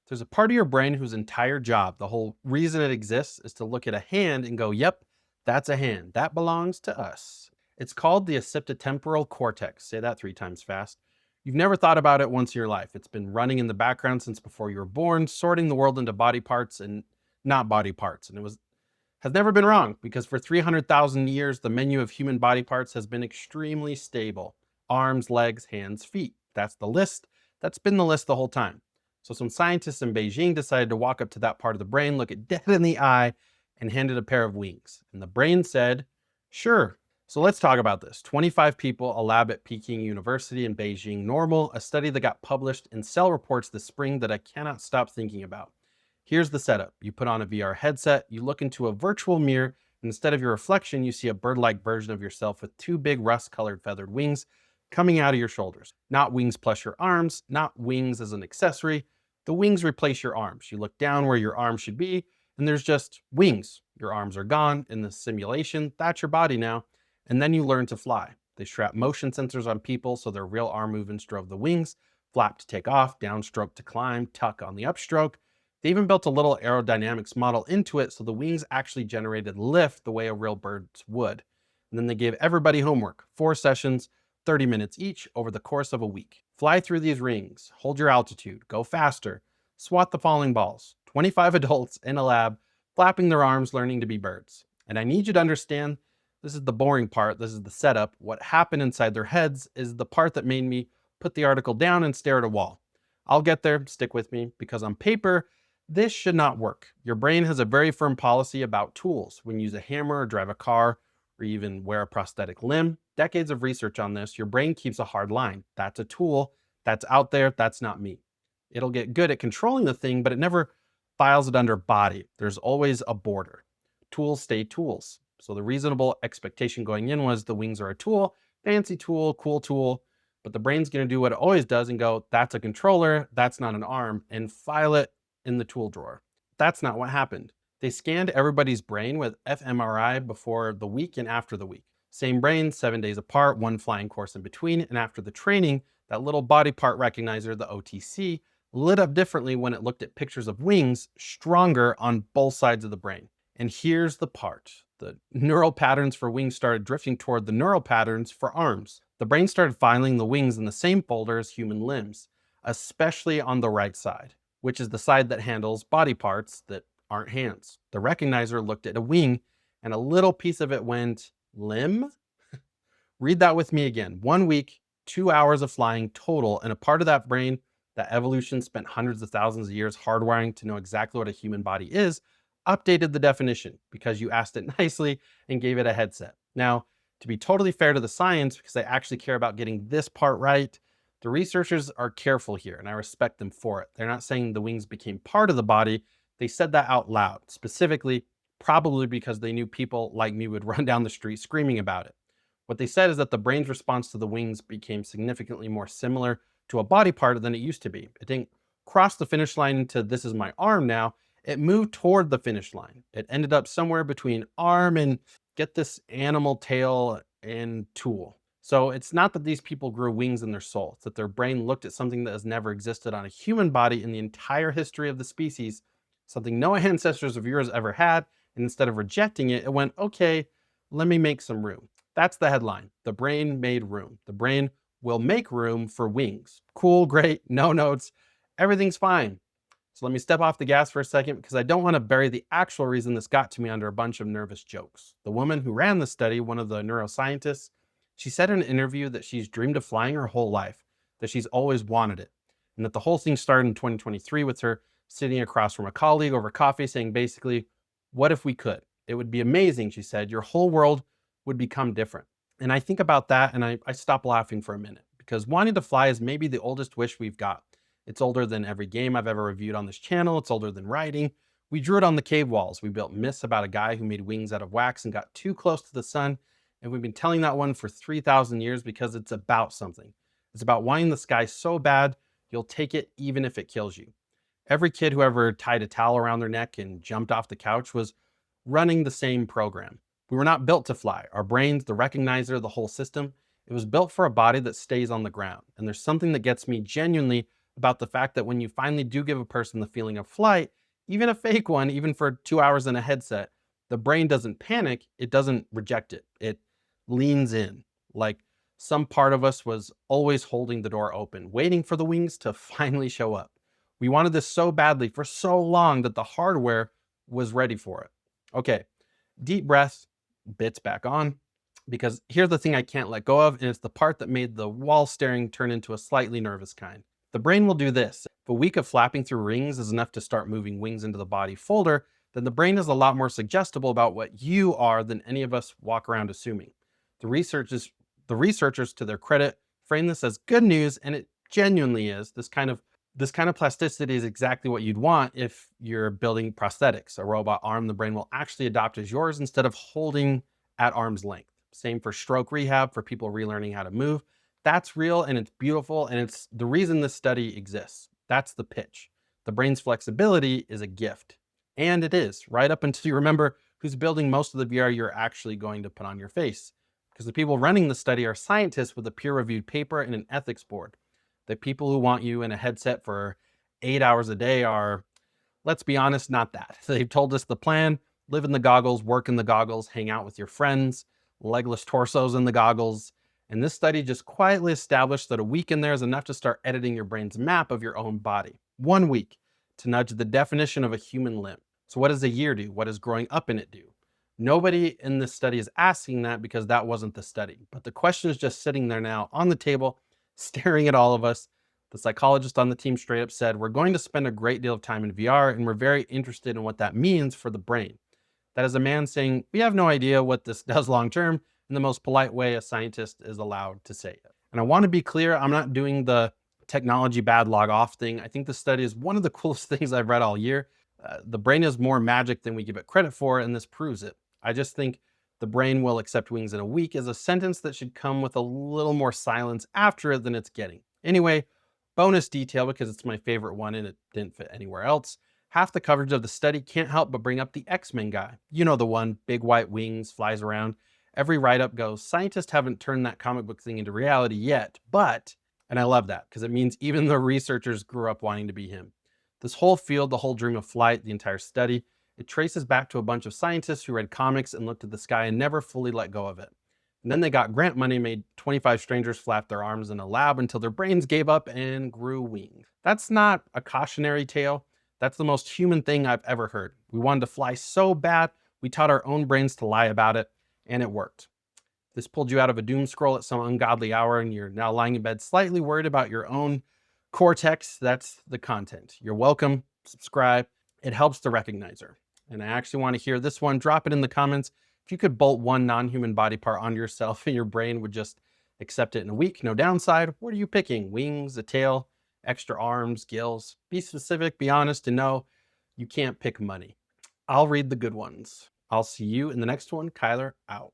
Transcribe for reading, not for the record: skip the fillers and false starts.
There's a part of your brain whose entire job, the whole reason it exists, is to look at a hand and go, yep, that's a hand. That belongs to us. It's called the occipitotemporal cortex. Say that 3 times fast. You've never thought about it once in your life. It's been running in the background since before you were born, sorting the world into body parts and not body parts. And it has never been wrong because for 300,000 years, the menu of human body parts has been extremely stable. Arms, legs, hands, feet. That's the list. That's been the list the whole time. So some scientists in Beijing decided to walk up to that part of the brain, look it dead in the eye, and hand it a pair of wings. And the brain said, sure. So let's talk about this. 25 people, a lab at Peking University in Beijing, normal, a study that got published in Cell Reports this spring that I cannot stop thinking about. Here's the setup. You put on a VR headset, you look into a virtual mirror, and instead of your reflection, you see a bird-like version of yourself with 2 big rust-colored feathered wings coming out of your shoulders. Not wings plus your arms, not wings as an accessory. The wings replace your arms. You look down where your arms should be, and there's just wings. Your arms are gone. In the simulation, that's your body now. And then you learn to fly. They strap motion sensors on people so their real arm movements drove the wings, flap to take off, downstroke to climb, tuck on the upstroke. They even built a little aerodynamics model into it so the wings actually generated lift the way a real bird's would. And then they gave everybody homework, 4 sessions, 30 minutes each over the course of a week. Fly through these rings, hold your altitude, go faster, swat the falling balls. 25 adults in a lab, flapping their arms, learning to be birds. And I need you to understand, this is the boring part, this is the setup. What happened inside their heads is the part that made me put the article down and stare at a wall. I'll get there, stick with me, because on paper, this should not work. Your brain has a very firm policy about tools. When you use a hammer or drive a car or even wear a prosthetic limb, decades of research on this, your brain keeps a hard line. That's a tool. That's out there. That's not me. It'll get good at controlling the thing, but it never files it under body. There's always a border. Tools stay tools. So the reasonable expectation going in was the wings are a tool, fancy tool, cool tool, but the brain's going to do what it always does and go, that's a controller, that's not an arm, and file it in the tool drawer. That's not what happened. They scanned everybody's brain with fMRI before the week and after the week. Same brain, 7 days apart, one flying course in between, and after the training, that little body part recognizer, the OTC, lit up differently when it looked at pictures of wings, stronger on both sides of the brain. And here's the part. The neural patterns for wings started drifting toward the neural patterns for arms. The brain started filing the wings in the same folder as human limbs, especially on the right side, which is the side that handles body parts that aren't hands. The recognizer looked at a wing and a little piece of it went, limb? Read that with me again. 1 week, 2 hours of flying total, and a part of that brain that evolution spent hundreds of thousands of years hardwiring to know exactly what a human body is, updated the definition because you asked it nicely and gave it a headset. Now, to be totally fair to the science, because I actually care about getting this part right, the researchers are careful here, and I respect them for it. They're not saying the wings became part of the body. They said that out loud, specifically, probably because they knew people like me would run down the street screaming about it. What they said is that the brain's response to the wings became significantly more similar to a body part than it used to be. It didn't cross the finish line into this is my arm now. It moved toward the finish line. It ended up somewhere between arm and get this animal tail and tool. So it's not that these people grew wings in their soul. It's that their brain looked at something that has never existed on a human body in the entire history of the species, something no ancestors of yours ever had, and instead of rejecting it, it went, okay, let me make some room. That's the headline. The brain made room. The brain will make room for wings. Cool, great, no notes, everything's fine. So let me step off the gas for a second because I don't want to bury the actual reason this got to me under a bunch of nervous jokes. The woman who ran the study, one of the neuroscientists, she said in an interview that she's dreamed of flying her whole life, that she's always wanted it, and that the whole thing started in 2023 with her sitting across from a colleague over coffee saying basically, what if we could? It would be amazing, she said. Your whole world would become different. And I think about that and I stop laughing for a minute because wanting to fly is maybe the oldest wish we've got. It's older than every game I've ever reviewed on this channel. It's older than writing. We drew it on the cave walls. We built myths about a guy who made wings out of wax and got too close to the sun. And we've been telling that one for 3,000 years because it's about something. It's about wanting the sky so bad, you'll take it even if it kills you. Every kid who ever tied a towel around their neck and jumped off the couch was running the same program. We were not built to fly. Our brains, the recognizer, the whole system, it was built for a body that stays on the ground. And there's something that gets me genuinely about the fact that when you finally do give a person the feeling of flight, even a fake one, even for 2 hours in a headset, the brain doesn't panic, it doesn't reject it. It leans in. Like some part of us was always holding the door open, waiting for the wings to finally show up. We wanted this so badly for so long that the hardware was ready for it. Okay, deep breath, bits back on, because here's the thing I can't let go of, and it's the part that made the wall staring turn into a slightly nervous kind. The brain will do this. If a week of flapping through rings is enough to start moving wings into the body folder, then the brain is a lot more suggestible about what you are than any of us walk around assuming. The researchers, to their credit, frame this as good news, and it genuinely is. This kind of plasticity is exactly what you'd want if you're building prosthetics. A robot arm the brain will actually adopt as yours instead of holding at arm's length. Same for stroke rehab for people relearning how to move. That's real and it's beautiful, and it's the reason this study exists. That's the pitch. The brain's flexibility is a gift. And it is, right up until you remember who's building most of the VR you're actually going to put on your face. Because the people running the study are scientists with a peer-reviewed paper and an ethics board. The people who want you in a headset for 8 hours a day are, let's be honest, not that. They've told us the plan: live in the goggles, work in the goggles, hang out with your friends, legless torsos in the goggles. And this study just quietly established that a week in there is enough to start editing your brain's map of your own body. 1 week to nudge the definition of a human limb. So what does a year do? What does growing up in it do? Nobody in this study is asking that because that wasn't the study. But the question is just sitting there now on the table, staring at all of us. The psychologist on the team straight up said, "We're going to spend a great deal of time in VR, and we're very interested in what that means for the brain." That is a man saying, "We have no idea what this does long term," in the most polite way a scientist is allowed to say it. And I want to be clear, I'm not doing the technology bad log off thing. I think this study is one of the coolest things I've read all year. The brain is more magic than we give it credit for, and this proves it. I just think "the brain will accept wings in a week" is a sentence that should come with a little more silence after it than it's getting. Anyway, bonus detail, because it's my favorite one and it didn't fit anywhere else. Half the coverage of the study can't help but bring up the X-Men guy. You know, the one, big white wings, flies around. Every write-up goes, "Scientists haven't turned that comic book thing into reality yet, but," and I love that because it means even the researchers grew up wanting to be him. This whole field, the whole dream of flight, the entire study, it traces back to a bunch of scientists who read comics and looked at the sky and never fully let go of it. And then they got grant money, made 25 strangers flap their arms in a lab until their brains gave up and grew wings. That's not a cautionary tale. That's the most human thing I've ever heard. We wanted to fly so bad, we taught our own brains to lie about it, and it worked. This pulled you out of a doom scroll at some ungodly hour, and you're now lying in bed slightly worried about your own cortex. That's the content. You're welcome. Subscribe. It helps the recognizer. And I actually want to hear this one. Drop it in the comments. If you could bolt one non-human body part onto yourself and your brain would just accept it in a week, no downside, what are you picking? Wings, a tail, extra arms, gills? Be specific, be honest, and no, you can't pick money. I'll read the good ones. I'll see you in the next one. Kyler out.